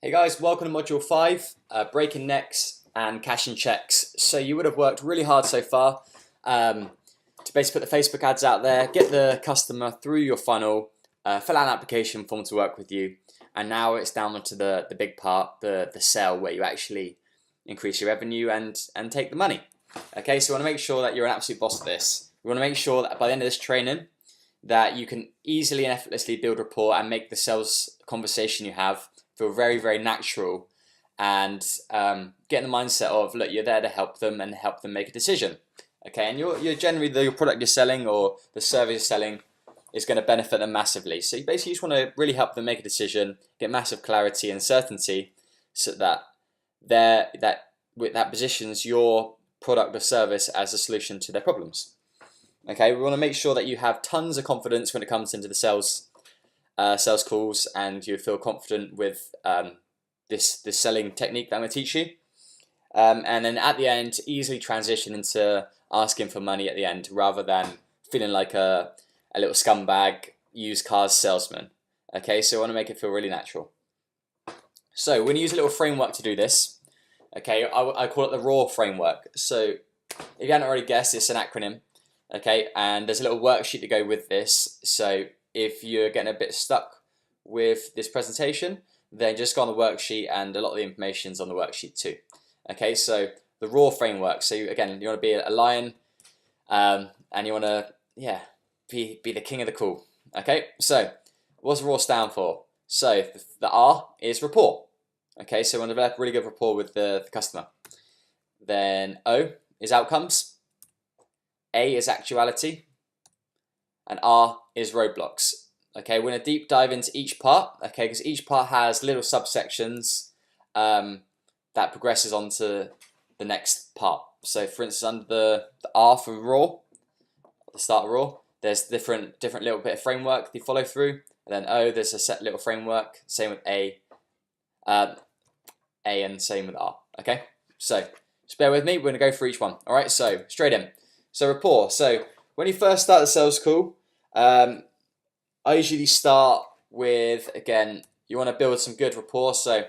Hey guys, welcome to Module 5, breaking necks and cashing checks. So you would have worked really hard so far to basically put the Facebook ads out there, get the customer through your funnel, fill out an application form to work with you, and now it's down to the big part, the sale, where you actually increase your revenue and take the money. Okay, so we want to make sure that you're an absolute boss at this. We want to make sure that by the end of this training that you can easily and effortlessly build rapport and make the sales conversation you have feel very natural, and get in the mindset of, look, you're there to help them and help them make a decision. Okay, and you're generally your product you're selling or the service you're selling is going to benefit them massively. So you basically just want to really help them make a decision, get massive clarity and certainty, so that that positions your product or service as a solution to their problems. Okay, we want to make sure that you have tons of confidence when it comes into the sales calls, and you feel confident with this selling technique that I'm going to teach you, and then at the end easily transition into asking for money at the end, rather than feeling like a little scumbag used cars salesman. Okay, so I want to make it feel really natural. So we're going to use a little framework to do this. Okay, I call it the RAW framework. So if you haven't already guessed, it's an acronym. Okay, and there's a little worksheet to go with this. So if you're getting a bit stuck with this presentation, then just go on the worksheet, and a lot of the information's on the worksheet too. Okay, so the RAW framework. So again, you want to be a lion, and you want to be the king of the call. Okay, so what's RAW stand for? So the R is rapport. Okay, so we want to develop really good rapport with the customer. Then O is outcomes, A is actuality, and R is roadblocks. Okay, we're going to deep dive into each part, okay, because each part has little subsections that progresses on to the next part. So for instance, under the R for raw, the start of raw, there's different little bit of framework you follow through, and then O, there's a set little framework, same with A, and same with R. Okay, so just bear with me, we're going to go through each one. All right, so straight in. So rapport. So when you first start the sales call, I usually start with, again, you want to build some good rapport. So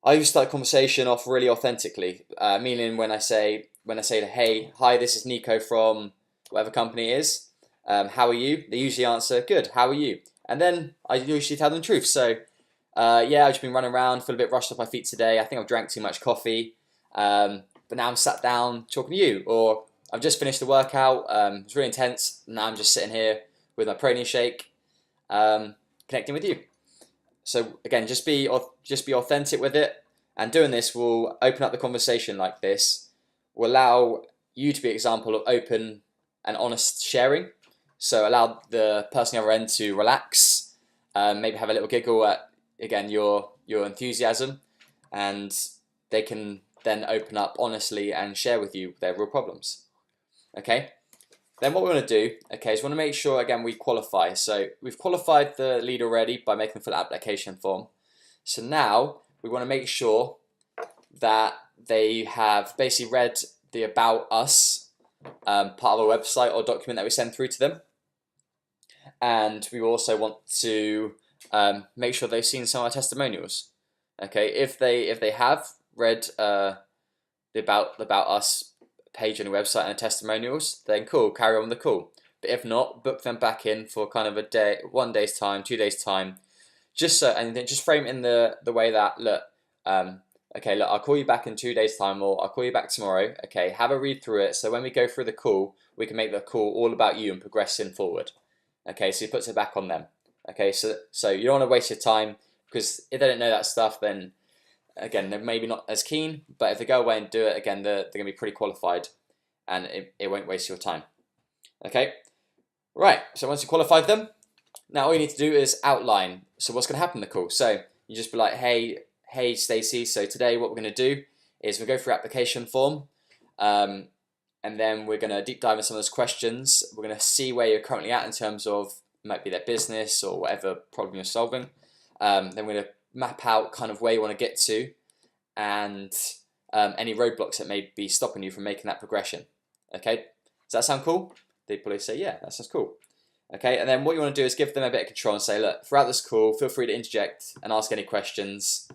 I usually start the conversation off really authentically, meaning when I say hey, hi, this is Nico from whatever company it is. How are you? They usually answer, good. How are you? And then I usually tell them the truth. So yeah, I've just been running around, feel a bit rushed off my feet today. I think I've drank too much coffee, but now I'm sat down talking to you. Or I've just finished the workout. It's really intense. Now I'm just sitting here with my protein shake, connecting with you. So again, just be authentic with it, and doing this will open up the conversation like this. Will allow you to be an example of open and honest sharing. So allow the person on the other end to relax, maybe have a little giggle at, again, your enthusiasm, and they can then open up honestly and share with you their real problems. Okay, then what we want to do, okay, is we want to make sure, again, we qualify. So we've qualified the lead already by making them fill out an application form. So now we want to make sure that they have basically read the About Us part of our website or document that we send through to them. And we also want to make sure they've seen some of our testimonials. Okay, if they have read the About Us page on the website and the testimonials, then cool, carry on with the call. But if not, book them back in for kind of a day, 1 day's time, 2 days time, just so, and then just frame it in the way that, look, okay, look, I'll call you back in 2 days time, or I'll call you back tomorrow. Okay, have a read through it, so when we go through the call, we can make the call all about you and progressing forward. Okay, so he puts it back on them. Okay, so you don't want to waste your time, because if they don't know that stuff, then again, they're maybe not as keen, but if they go away and do it, again, they're going to be pretty qualified, and it won't waste your time. Okay, right, so once you qualified them, now all you need to do is outline. So what's going to happen in the call? So you just be like, hey Stacey, so today what we're going to do is we'll go through application form, and then we're going to deep dive into some of those questions. We're going to see where you're currently at in terms of, might be their business or whatever problem you're solving. Then we're going to map out kind of where you want to get to, and any roadblocks that may be stopping you from making that progression. Okay, does that sound cool? They probably say, yeah, that sounds cool. Okay, and then what you want to do is give them a bit of control and say, look, throughout this call, feel free to interject and ask any questions.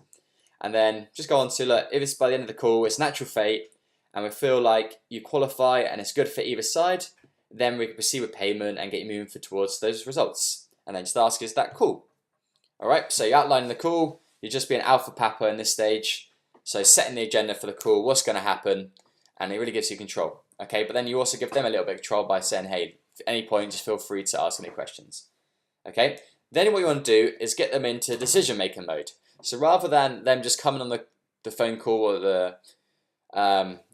and then just go on to, look, if it's by the end of the call, it's natural fate, and we feel like you qualify and it's good for either side, then we can proceed with payment and get you moving towards those results. And then just ask, is that cool? All right, so you're outlining the call, you're just being alpha papa in this stage, so setting the agenda for the call, what's going to happen, and it really gives you control. Okay, but then you also give them a little bit of control by saying, hey, at any point, just feel free to ask any questions. Okay, then what you want to do is get them into decision-making mode. So rather than them just coming on the phone call or the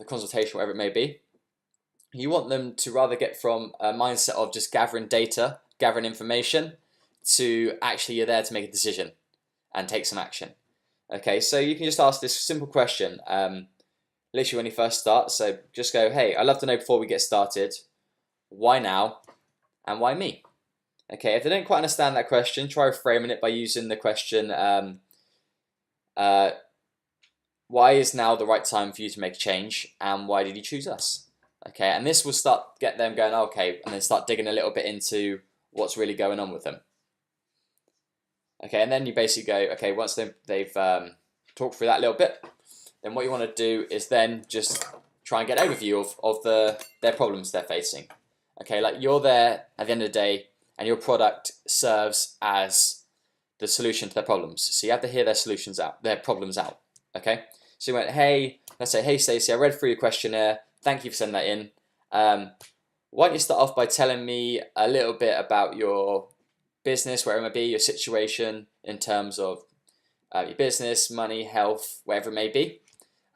consultation, whatever it may be, you want them to rather get from a mindset of just gathering data, gathering information, to actually you're there to make a decision and take some action. Okay, so you can just ask this simple question, literally when you first start. So just go, hey, I'd love to know before we get started, why now and why me? Okay, if they don't quite understand that question, try framing it by using the question, why is now the right time for you to make a change, and why did you choose us? Okay, and this will get them going, okay, and then start digging a little bit into what's really going on with them. Okay, and then you basically go, okay, once they've talked through that a little bit, then what you want to do is then just try and get an overview of their problems they're facing. Okay, like you're there at the end of the day, and your product serves as the solution to their problems. So you have to hear their problems out. Okay, so you went, hey, let's say, hey Stacey, I read through your questionnaire. Thank you for sending that in. Why don't you start off by telling me a little bit about your business, wherever it may be, your situation in terms of your business, money, health, wherever it may be,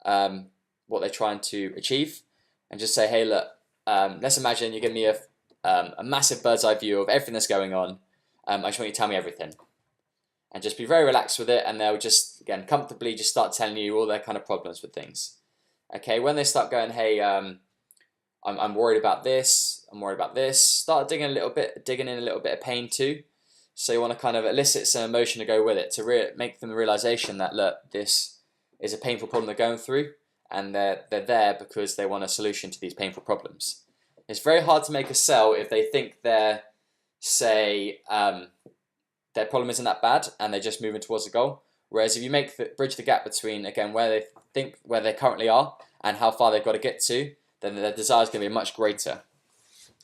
what they're trying to achieve, and just say, hey, look, let's imagine you give me a massive bird's eye view of everything that's going on. I just want you to tell me everything, and just be very relaxed with it, and they'll just, again, comfortably just start telling you all their kind of problems with things. Okay, when they start going, hey, I'm worried about this, I'm worried about this, start digging in a little bit of pain too. So you want to kind of elicit some emotion to go with it, to make them the realization that, look, this is a painful problem they're going through, and they're there because they want a solution to these painful problems. It's very hard to make a sell if they think their problem isn't that bad and they're just moving towards the goal. Whereas if you bridge the gap between, again, where they currently are and how far they've got to get to, then their desire is going to be much greater.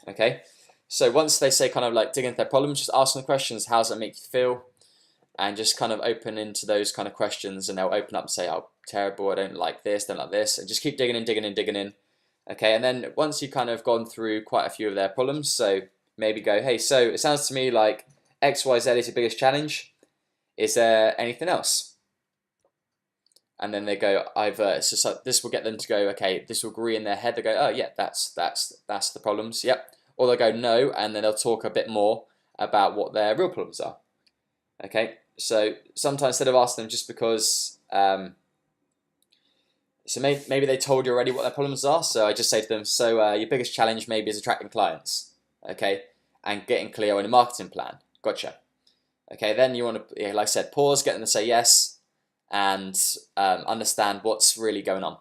Okay, so once they say kind of like dig into their problems, just ask them the questions, how does that make you feel? And just kind of open into those kind of questions, and they'll open up and say, oh, terrible, I don't like this, and just keep digging in. Okay, and then once you've kind of gone through quite a few of their problems, so maybe go, hey, so it sounds to me like XYZ is your biggest challenge. Is there anything else? And then they go either, so this will get them to go, okay, this will agree in their head. They go, oh yeah, that's the problems, yep. Or they'll go no, and then they'll talk a bit more about what their real problems are. Okay, so sometimes instead of asking them just because, so maybe they told you already what their problems are, so I just say to them, so your biggest challenge maybe is attracting clients, okay, and getting clear on a marketing plan. Gotcha. Okay, then you want to, like I said, pause, get them to say yes, and understand what's really going on.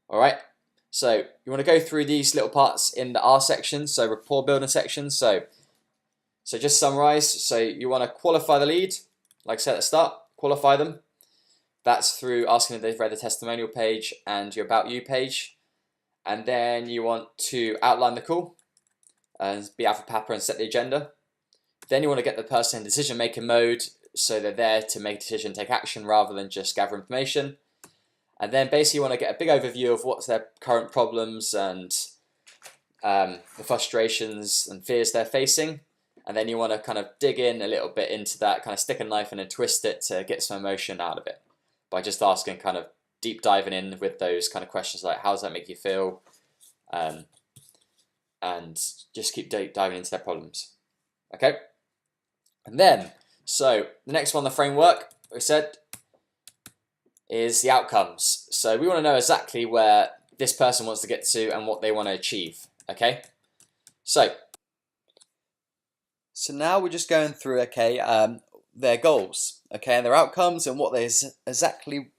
All right, so you want to go through these little parts in the R section, so rapport building section. So just summarize. So you want to qualify the lead, like I said at the start, qualify them. That's through asking if they've read the testimonial page and your About You page. And then you want to outline the call and be alpha papa and set the agenda. Then you want to get the person in decision-making mode, so they're there to make a decision, take action, rather than just gather information. And then basically you want to get a big overview of what's their current problems and the frustrations and fears they're facing. And then you want to kind of dig in a little bit into that, kind of stick a knife in and twist it to get some emotion out of it by just asking, kind of deep diving in with those kind of questions like, how does that make you feel? And just keep diving into their problems. Okay? And then, so the next one, the framework, we said, is the outcomes. So we want to know exactly where this person wants to get to and what they want to achieve. Okay? So now we're just going through, okay, their goals, okay, and their outcomes and what they exactly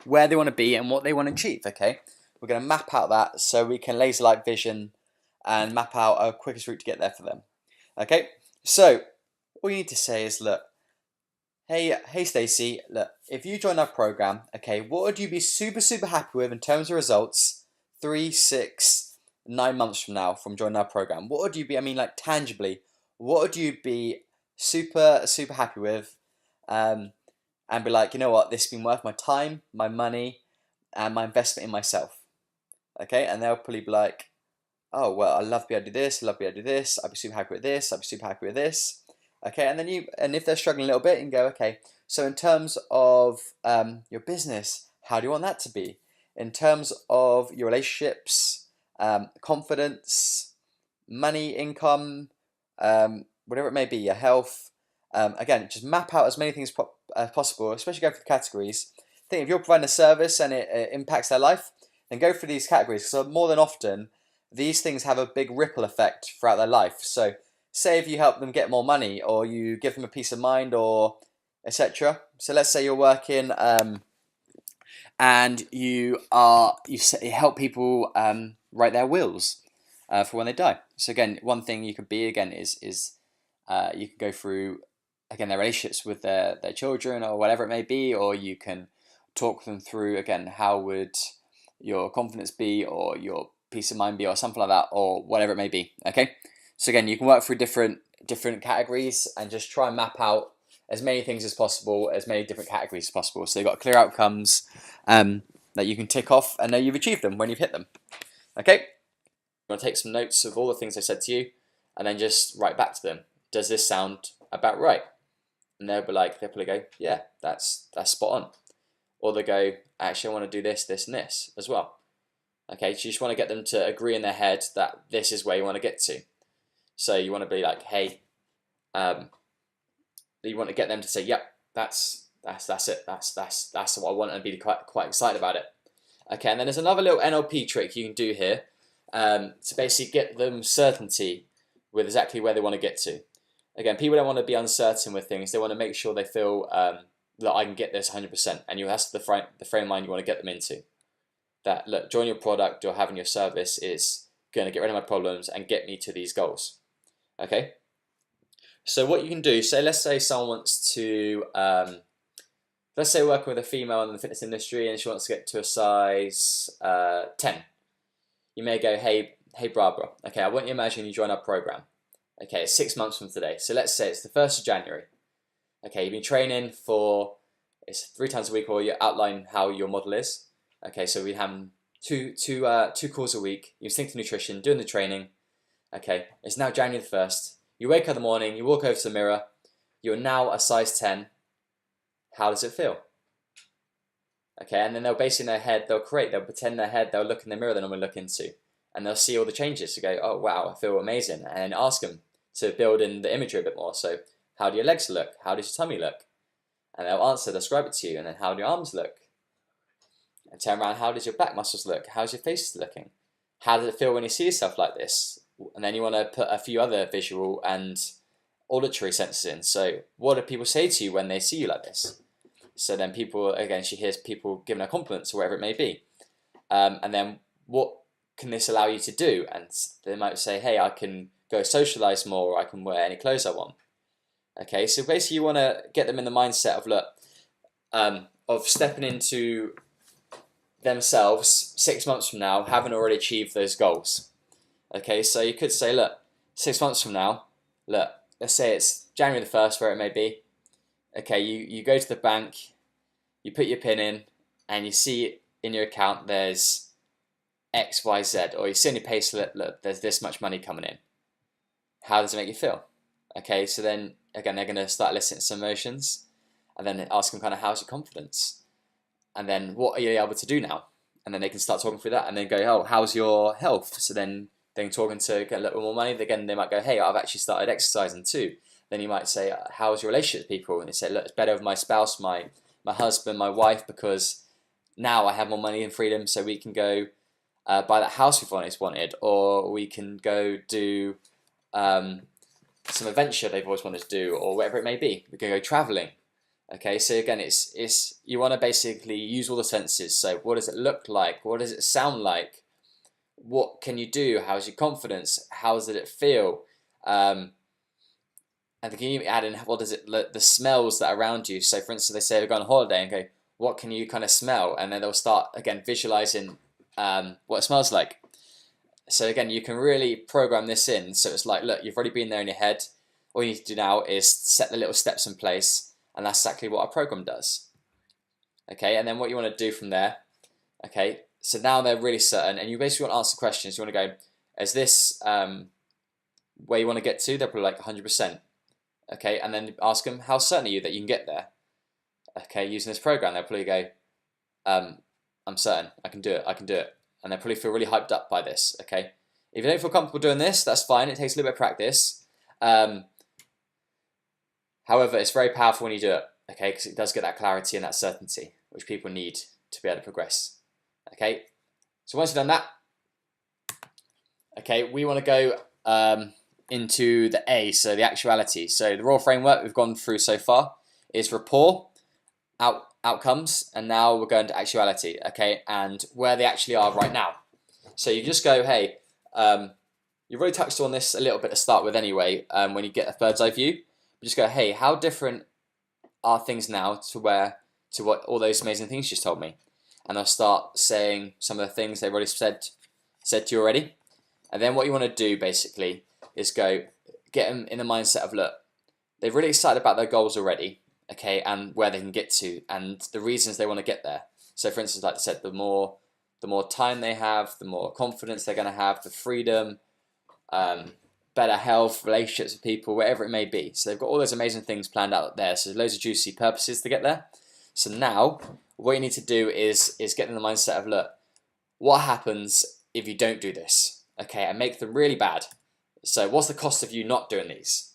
where they want to be and what they want to achieve. Okay, we're going to map out that so we can laser-like vision and map out our quickest route to get there for them. Okay, so all you need to say is, look, hey Stacey, look, if you join our program, okay, what would you be super happy with in terms of results 3, 6, 9 months from now from joining our program? What would you be, I mean, like tangibly, what would you be super happy with? And be like, you know what, this has been worth my time, my money, and my investment in myself. Okay, and they'll probably be like, oh well, I love to be able to do this, I love to be able to do this, I'd be super happy with this, I'd be super happy with this. Okay, and then if they're struggling a little bit, you can go, okay, so in terms of your business, how do you want that to be? In terms of your relationships, confidence, money, income, whatever it may be, your health. Again, just map out as many things as possible, especially go for the categories. Think if you're providing a service and it impacts their life, then go for these categories. So more than often, these things have a big ripple effect throughout their life. So say if you help them get more money, or you give them a peace of mind, or etc. So let's say you're working and you help people write their wills for when they die. So again, one thing you could be again is you could go through again their relationships with their children or whatever it may be, or you can talk them through again how would your confidence be, or your peace of mind be, or something like that, or whatever it may be. Okay, so again, you can work through different categories and just try and map out as many things as possible, as many different categories as possible. So you've got clear outcomes that you can tick off and know you've achieved them when you've hit them. Okay, I'm going to take some notes of all the things I said to you and then just write back to them. Does this sound about right? And they'll probably go, yeah, that's spot on. Or they go, actually, I want to do this, this, and this as well. Okay, so you just want to get them to agree in their head that this is where you want to get to. So you want to be like, hey, you want to get them to say, yep, that's it, that's what I want, and be quite excited about it. Okay, and then there's another little NLP trick you can do here to basically get them certainty with exactly where they want to get to. Again, people don't want to be uncertain with things. They want to make sure they feel that I can get this 100%, and that's the frame of mind you want to get them into. That look, join your product or having your service is going to get rid of my problems and get me to these goals. Okay. So what you can do, let's say someone wants to, let's say working with a female in the fitness industry and she wants to get to a size 10. You may go, hey Barbara, okay, I want you to imagine you join our program. Okay, it's 6 months from today. So let's say it's the 1st of January. Okay, you've been training it's 3 times a week, or you outline how your model is. Okay, so we have two calls a week. You're instinctive nutrition, doing the training. Okay, it's now January the 1st. You wake up in the morning, you walk over to the mirror. You're now a size 10. How does it feel? Okay, and then they'll basically in their head, they'll pretend in their head, they'll look in the mirror they normally look into, and they'll see all the changes to go, oh wow, I feel amazing, and ask them to build in the imagery a bit more. So how do your legs look? How does your tummy look? And they'll answer, describe it to you, and then how do your arms look? And turn around, how does your back muscles look? How's your face looking? How does it feel when you see yourself like this? And then you want to put a few other visual and auditory senses in. So what do people say to you when they see you like this? So then people, again, she hears people giving her compliments or whatever it may be. And then what can this allow you to do? And they might say, hey, I can go socialize more, or I can wear any clothes I want. Okay, so basically you want to get them in the mindset of, look, of stepping into themselves 6 months from now, having already achieved those goals. Okay, so you could say, look, 6 months from now, look, let's say it's January the 1st, where it may be. Okay, you go to the bank, you put your PIN in, and you see in your account there's X, Y, Z, or you see in your payslip, look, there's this much money coming in. How does it make you feel? Okay, so then again, they're going to start listening to some emotions, and then ask them kind of, how's your confidence? And then what are you able to do now? And then they can start talking through that, and then go, oh, how's your health? So then talking to get a little more money. Again, they might go, hey, I've actually started exercising too. Then you might say, how's your relationship with people? And they say, look, it's better with my spouse, my husband, my wife, because now I have more money and freedom, so we can go buy that house we've always wanted, or we can go do some adventure they've always wanted to do, or whatever it may be. We can go traveling. Okay, so again, it's you want to basically use all the senses. So what does it look like? What does it sound like? What can you do? How's your confidence? How does it feel? and can you add in what is it, the smells that are around you. So for instance, they say they're going on holiday and go, what can you kind of smell? And then they'll start again visualizing what it smells like. So again, you can really program this in. So it's like, look, you've already been there in your head. All you need to do now is set the little steps in place, and that's exactly what our program does. Okay, and then what you want to do from there. Okay, so now they're really certain, and you basically want to answer questions. You want to go, is this where you want to get to? They're probably like 100%. Okay, and then ask them, how certain are you that you can get there? Okay, using this program, they'll probably go, I'm certain, I can do it, I can do it. And they'll probably feel really hyped up by this, okay? If you don't feel comfortable doing this, that's fine, it takes a little bit of practice. However, it's very powerful when you do it, okay? Because it does get that clarity and that certainty, which people need to be able to progress, okay? So once you've done that, okay, we want to go into the A, so the actuality. So the raw framework we've gone through so far is rapport, outcomes, and now we're going to actuality, okay, and where they actually are right now. So you just go, hey, you've already touched on this a little bit to start with anyway, when you get a bird's eye view. You just go, hey, how different are things now to what all those amazing things you just told me? And I'll start saying some of the things they've already said to you already. And then what you want to do basically is go get them in the mindset of, look, they're really excited about their goals already, okay, and where they can get to and the reasons they want to get there. So for instance, like I said, the more time they have, the more confidence they're going to have, the freedom, better health, relationships with people, whatever it may be. So they've got all those amazing things planned out there. So there's loads of juicy purposes to get there. So now what you need to do is get in the mindset of, look, what happens if you don't do this? Okay, and make them really bad. So what's the cost of you not doing these?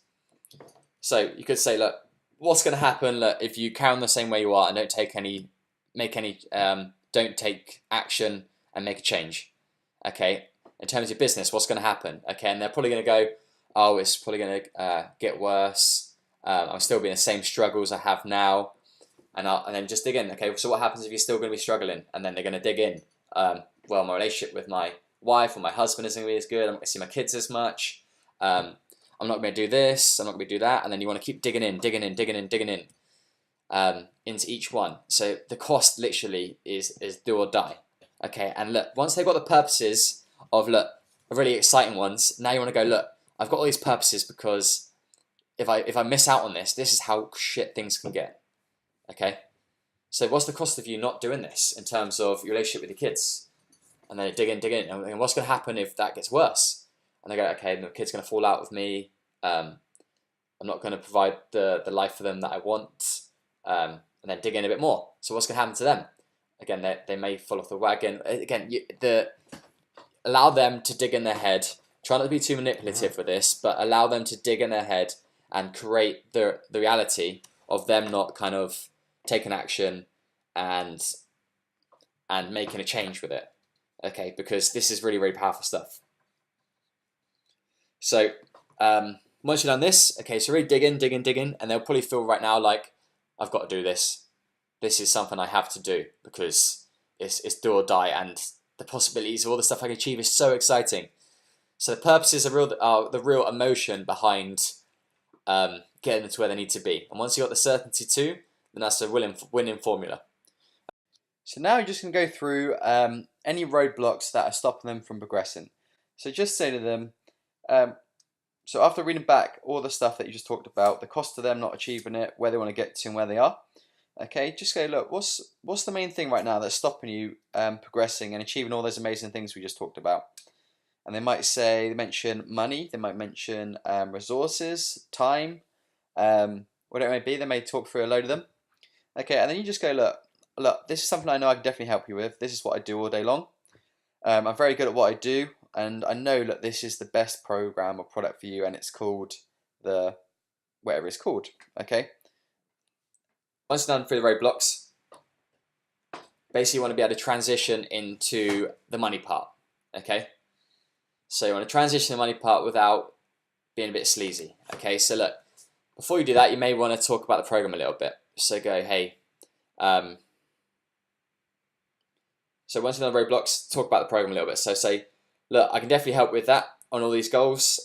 So you could say, look, what's going to happen if you carry on the same way you are and don't take action and make a change? Okay, in terms of your business, what's going to happen? Okay, and they're probably going to go, oh, it's probably going to get worse. I'm still being the same struggles I have now, and then just dig in. Okay, so what happens if you're still going to be struggling? And then they're going to dig in. Well, my relationship with my wife or my husband isn't going to be as good. I'm not going to see my kids as much. I'm not going to do this. I'm not going to do that. And then you want to keep digging in into each one. So the cost literally is do or die. Okay, and look, once they've got the purposes of, look, really exciting ones, now you want to go, look, I've got all these purposes because if I miss out on this, this is how shit things can get. Okay, so what's the cost of you not doing this in terms of your relationship with your kids? And then dig in, and what's going to happen if that gets worse? And they go, okay, the kid's going to fall out with me. I'm not going to provide the life for them that I want. And then dig in a bit more. So what's going to happen to them? Again, they may fall off the wagon. Again, allow them to dig in their head. Try not to be too manipulative with this, but allow them to dig in their head and create the reality of them not kind of taking action and making a change with it. Okay, because this is really, really powerful stuff. So once you've done this, okay, so really dig in, and they'll probably feel right now like, I've got to do this. This is something I have to do because it's do or die, and the possibilities of all the stuff I can achieve is so exciting. So the purposes are the real emotion behind getting them to where they need to be. And once you've got the certainty too, then that's a winning formula. So now you're just going to go through any roadblocks that are stopping them from progressing. So just say to them, so after reading back all the stuff that you just talked about, the cost of them not achieving it, where they want to get to and where they are, okay, just go, look, what's the main thing right now that's stopping you progressing and achieving all those amazing things we just talked about? And they mention money, they might mention resources, time, whatever it may be. They may talk through a load of them. Okay, and then you just go, look, this is something I know I can definitely help you with. This is what I do all day long. I'm very good at what I do, and I know that this is the best program or product for you, and it's called whatever it's called. Okay. Once you're done through the roadblocks, basically you want to be able to transition into the money part. Okay. So you want to transition the money part without being a bit sleazy. Okay. So look, before you do that, you may want to talk about the program a little bit. So go, hey. So once you've done roadblocks, talk about the program a little bit. So say, look, I can definitely help with that on all these goals.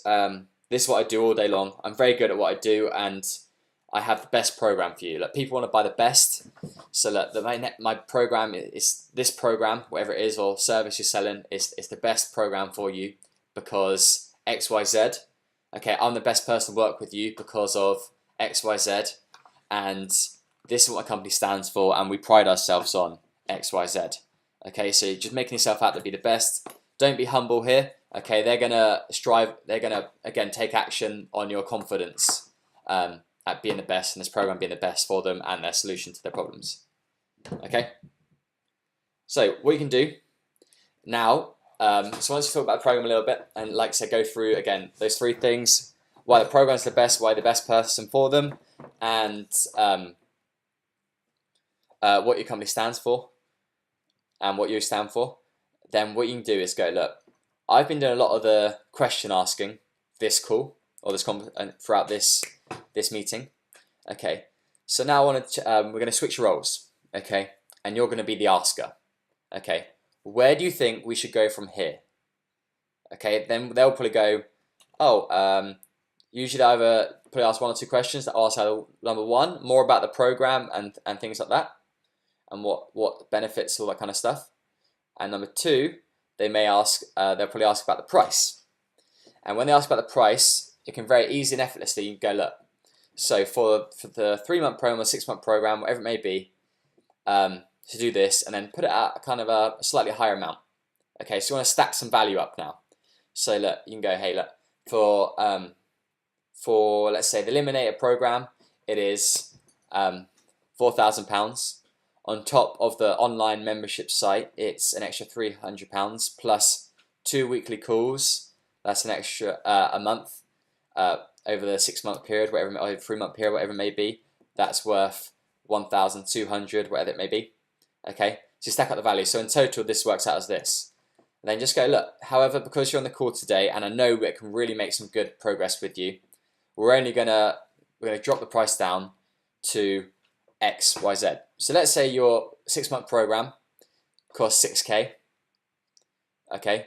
this is what I do all day long. I'm very good at what I do, and I have the best program for you. Like, people want to buy the best, so look, my program is this program, whatever it is or service you're selling, is the best program for you because XYZ. Okay, I'm the best person to work with you because of XYZ, and this is what my company stands for, and we pride ourselves on XYZ. Okay, so you're just making yourself out to be the best. Don't be humble here. Okay, they're gonna strive. They're gonna again take action on your confidence at being the best, and this program being the best for them and their solution to their problems. Okay. So what you can do now. So once you talk about the program a little bit, and like I said, go through again those 3 things: why the program's the best, why the best person for them, and what your company stands for, and what you stand for. Then what you can do is go, look, I've been doing a lot of the question asking this call or this throughout this meeting. Okay, so now I want to we're going to switch roles. Okay, and you're going to be the asker. Okay, where do you think we should go from here? Okay, then they'll probably go, oh, usually I either probably ask 1 or 2 questions. That ask number 1 more about the program and things like that, and what benefits, all that kind of stuff. And number 2, they may ask, they'll probably ask about the price. And when they ask about the price, it can very easy and effortlessly, you can go, look, so for the 3-month program or 6-month program, whatever it may be, to do this, and then put it at kind of a slightly higher amount. Okay, so you want to stack some value up now. So look, you can go, hey, look, for let's say the Eliminator program, it is £4,000. On top of the online membership site, it's an extra £300 plus 2 weekly calls. That's an extra a month over the 6-month period, whatever, or 3-month period, whatever it may be. That's worth 1,200, whatever it may be. Okay, so you stack up the value. So in total, this works out as this. And then just go, look, however, because you're on the call today, and I know it can really make some good progress with you, we're gonna drop the price down to X, Y, Z. So let's say your 6-month program costs 6K. Okay,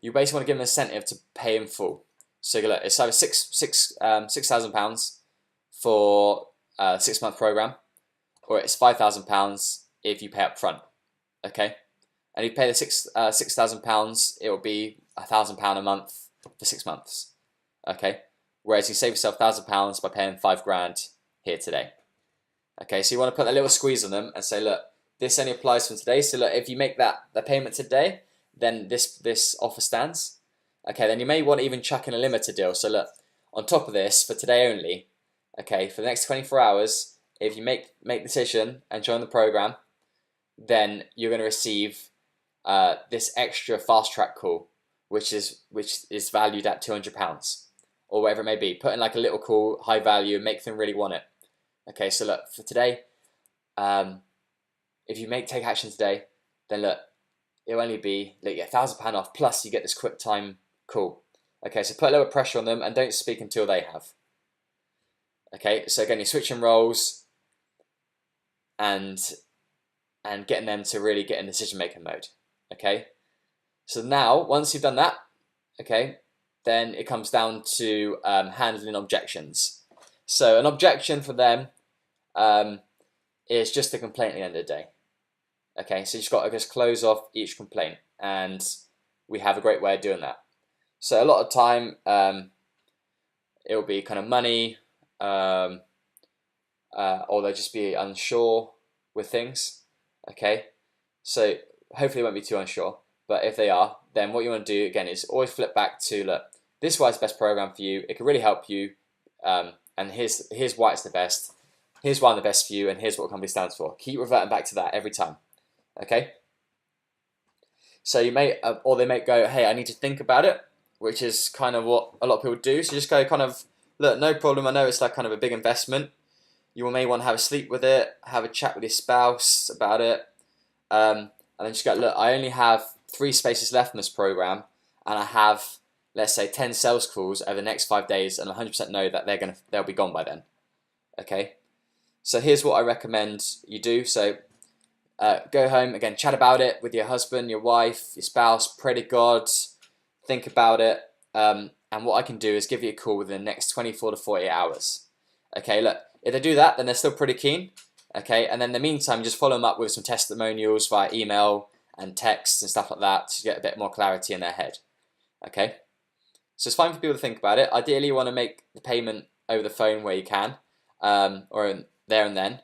you basically want to give them an incentive to pay in full. So look, it's either £6,000 for a 6-month program, or it's £5,000 if you pay up front. Okay, and if you pay the £6,000, it will be £1,000 a month for 6 months. Okay, whereas you save yourself £1,000 by paying £5,000 here today. Okay, so you want to put a little squeeze on them and say, look, this only applies from today. So look, if you make the payment today, then this offer stands. Okay, then you may want to even chuck in a limiter deal. So look, on top of this, for today only, okay, for the next 24 hours, if you make the decision and join the program, then you're going to receive this extra fast track call, which is valued at £200 or whatever it may be. Put in like a little call, high value, and make them really want it. Okay, so look, for today, if you take action today, then look, it'll only be, look, you get £1,000 off, plus you get this quick time call. Okay, so put a little pressure on them and don't speak until they have. Okay, so again, you're switching roles and getting them to really get in decision-making mode. Okay, so now, once you've done that, okay, then it comes down to handling objections. So an objection for them is just a complaint at the end of the day. Okay, so you just got to just close off each complaint, and we have a great way of doing that. So a lot of time, it will be kind of money, or they'll just be unsure with things. Okay, so hopefully they won't be too unsure, but if they are, then what you want to do again is always flip back to, look, this is why it's the best program for you. It can really help you, and here's why it's the best. Here's why I'm the best for you, and here's what the company stands for. Keep reverting back to that every time. Okay. So you may, or they may go, hey, I need to think about it, which is kind of what a lot of people do. So just go kind of, look, no problem. I know it's like kind of a big investment. You may want to have a sleep with it, have a chat with your spouse about it, and then just go, look, I only have 3 spaces left in this program, and I have, let's say, 10 sales calls over the next 5 days, and 100% know that they'll be gone by then. Okay. So here's what I recommend you do. So go home, again, chat about it with your husband, your wife, your spouse, pray to God, think about it, and and what I can do is give you a call within the next 24 to 48 hours. Okay, look, if they do that, then they're still pretty keen. Okay, and then in the meantime, just follow them up with some testimonials via email and text and stuff like that to get a bit more clarity in their head. Okay, so it's fine for people to think about it. Ideally, you want to make the payment over the phone where you can, or there and then.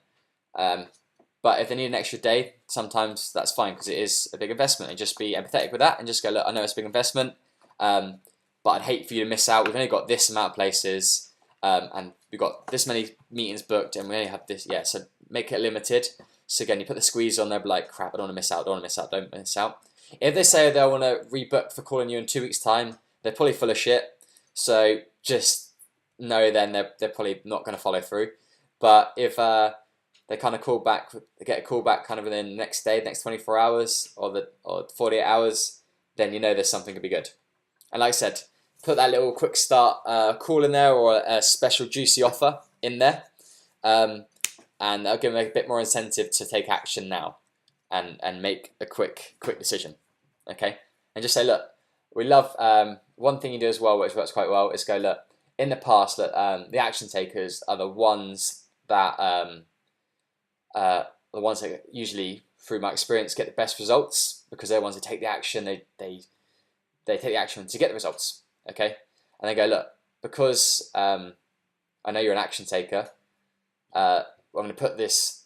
But if they need an extra day, sometimes that's fine because it is a big investment. And just be empathetic with that and just go, look, I know it's a big investment, but I'd hate for you to miss out. We've only got this amount of places, and we've got this many meetings booked, and we only have this. Yeah, so make it limited. So again, you put the squeeze on there, be like, crap, I don't want to miss out, don't miss out. If they say they'll want to rebook for calling you in 2 weeks' time, they're probably full of shit. So just know then they're probably not going to follow through. But if they kind of call back, they get a call back kind of within the next day, the next 24 hours or 48 hours, then you know there's something to be good. And like I said, put that little quick start call in there or a special juicy offer in there. And that'll give them a bit more incentive to take action now and make a quick decision. Okay, and just say, look, we love one thing you do as well, which works quite well, is go, look, in the past, that the action takers are the ones that usually, through my experience, get the best results because they're the ones that take the action. They take the action to get the results. Okay, and they go, look, because I know you're an action taker. I'm going to put this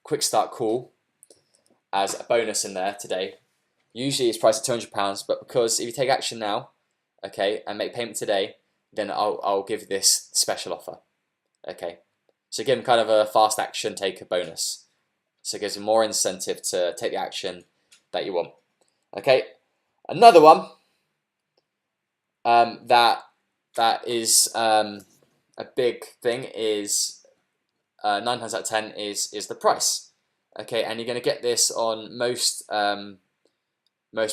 quick start call as a bonus in there today. Usually it's priced at £200, but because if you take action now, okay, and make payment today, then I'll give this special offer. Okay, so give them kind of a fast action taker bonus. So it gives them more incentive to take the action that you want. Okay, another one that is a big thing is 9 times out of 10 is the price. Okay, and you're going to get this on most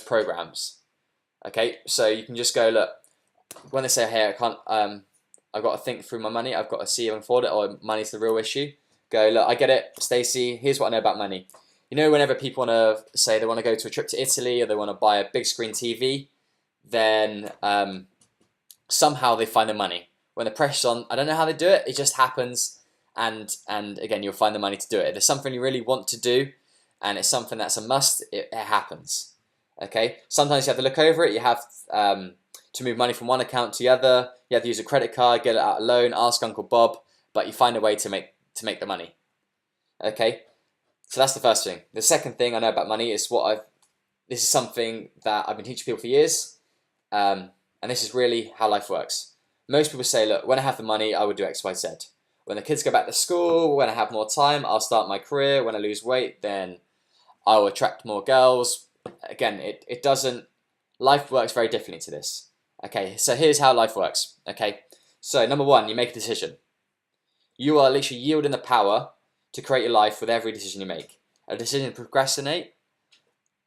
programs. Okay, so you can just go, look, when they say, hey, I can't, I've got to think through my money, I've got to see if I can afford it, or money's the real issue. Go, look, I get it, Stacey, here's what I know about money. You know, whenever people want to say they want to go to a trip to Italy or they want to buy a big screen TV, then somehow they find the money. When the pressure's on, I don't know how they do it, it just happens. And again, you'll find the money to do it. If there's something you really want to do and it's something that's a must, it happens. Okay, sometimes you have to look over it. You have to move money from one account to the other. You have to use a credit card, get it out a loan, ask Uncle Bob, but you find a way to make the money. Okay, so that's the first thing. The second thing I know about money is this is something that I've been teaching people for years, and this is really how life works. Most people say, look, when I have the money, I would do X, Y, Z. When the kids go back to school, when I have more time, I'll start my career. When I lose weight, then I'll attract more girls. Again, it doesn't, life works very differently to this. Okay, so here's how life works. Okay, so number one, you make a decision. You are literally yielding the power to create your life with every decision you make. A decision to procrastinate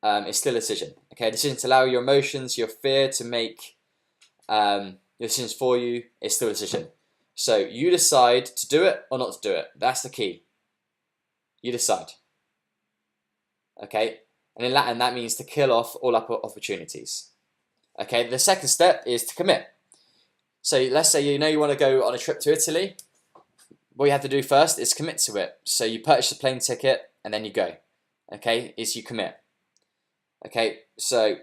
is still a decision. Okay, a decision to allow your emotions, your fear to make your decisions for you is still a decision. So you decide to do it or not to do it. That's the key. You decide. Okay, and in Latin that means to kill off all opportunities. Okay, the second step is to commit. So let's say you know you want to go on a trip to Italy. What you have to do first is commit to it. So you purchase the plane ticket and then you go. Okay, is you commit. Okay, so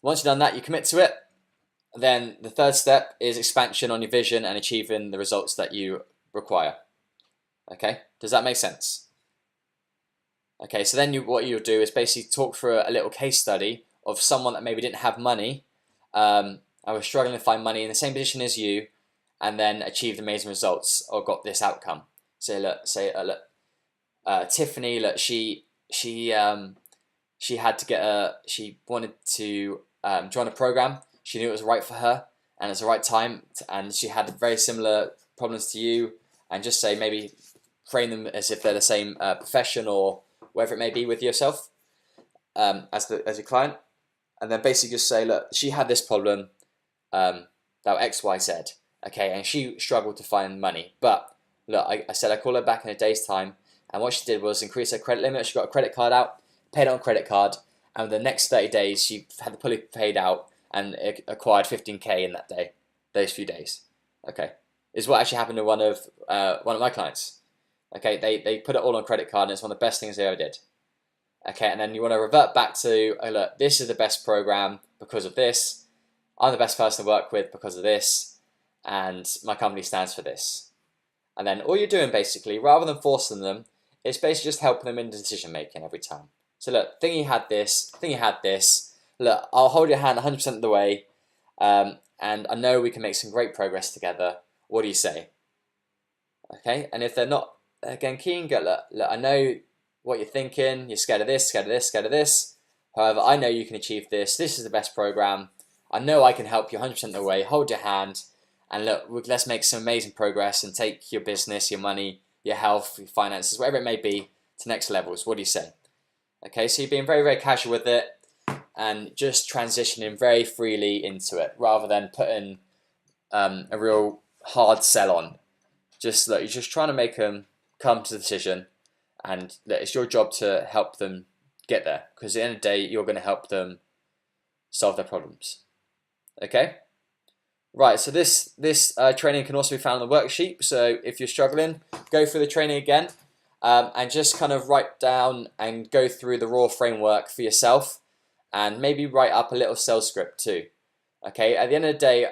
once you've done that, you commit to it. Then the third step is expansion on your vision and achieving the results that you require. Okay, does that make sense? Okay, so then what you'll do is basically talk through a little case study of someone that maybe didn't have money, I was struggling to find money in the same position as you, and then achieved amazing results or got this outcome. So look, Tiffany, look, she had to get she wanted to join a program. She knew it was right for her and it's the right time, and she had very similar problems to you, and just say maybe frame them as if they're the same profession or whatever it may be with yourself as your client, and then basically just say, look, she had this problem, that X, Y, Z, okay, and she struggled to find money, but look, I said I call her back in a day's time, and what she did was increase her credit limit. She got a credit card out, paid it on credit card, and the next 30 days she had the fully paid out, and it acquired 15K in that day, those few days. Okay, is what actually happened to one of my clients. Okay, they put it all on credit card, and it's one of the best things they ever did. Okay, and then you want to revert back to, oh look, this is the best program because of this. I'm the best person to work with because of this, and my company stands for this. And then all you're doing basically, rather than forcing them, is basically just helping them in decision making every time. So look, think you had this, look, I'll hold your hand 100% of the way, and I know we can make some great progress together. What do you say? Okay, and if they're not, again, keen, go, look, I know what you're thinking, you're scared of this, scared of this, scared of this. However, I know you can achieve this. This is the best program. I know I can help you 100% of the way. Hold your hand, and look, let's make some amazing progress and take your business, your money, your health, your finances, whatever it may be, to next levels. What do you say? Okay, so you're being very, very casual with it and just transitioning very freely into it rather than putting a real hard sell on. Just look, you're just trying to make them come to the decision, and look, it's your job to help them get there, because at the end of the day, you're going to help them solve their problems. Okay? Right, so this training can also be found on the worksheet. So if you're struggling, go through the training again and just kind of write down and go through the raw framework for yourself, and maybe write up a little sales script too. Okay, at the end of the day,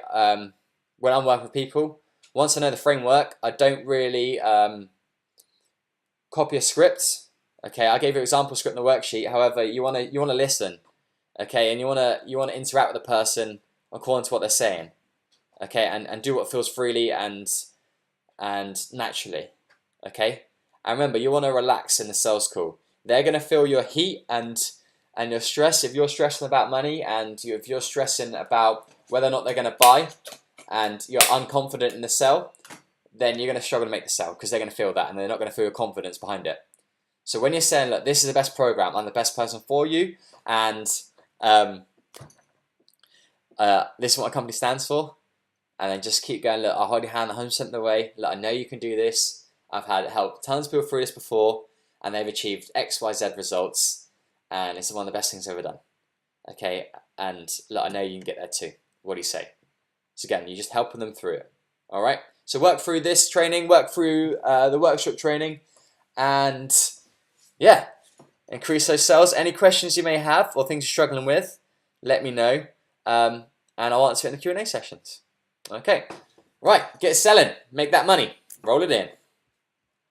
when I'm working with people, once I know the framework, I don't really copy a script. Okay, I gave you an example script in the worksheet. However, you wanna listen, okay, and you wanna interact with the person according to what they're saying, okay, and do what feels freely and naturally, okay. And remember, you want to relax in the sales call. They're gonna feel your heat and your stress. If you're stressing about money, and if you're stressing about whether or not they're gonna buy, and you're unconfident in the sell, then you're gonna struggle to make the sell, because they're gonna feel that, and they're not gonna feel your confidence behind it. So when you're saying, look, this is the best program, I'm the best person for you, and this is what my company stands for, and then just keep going, look, I'll hold your hand 100% of the way, look, I know you can do this, I've had helped tons of people through this before, and they've achieved X, Y, Z results, and it's one of the best things I've ever done. Okay, and look, I know you can get there too. What do you say? So again, you're just helping them through it. All right, so work through this training, work through the workshop training, and yeah, increase those sales. Any questions you may have or things you're struggling with, let me know, and I'll answer it in the Q&A sessions. Okay, right, get selling, make that money, roll it in.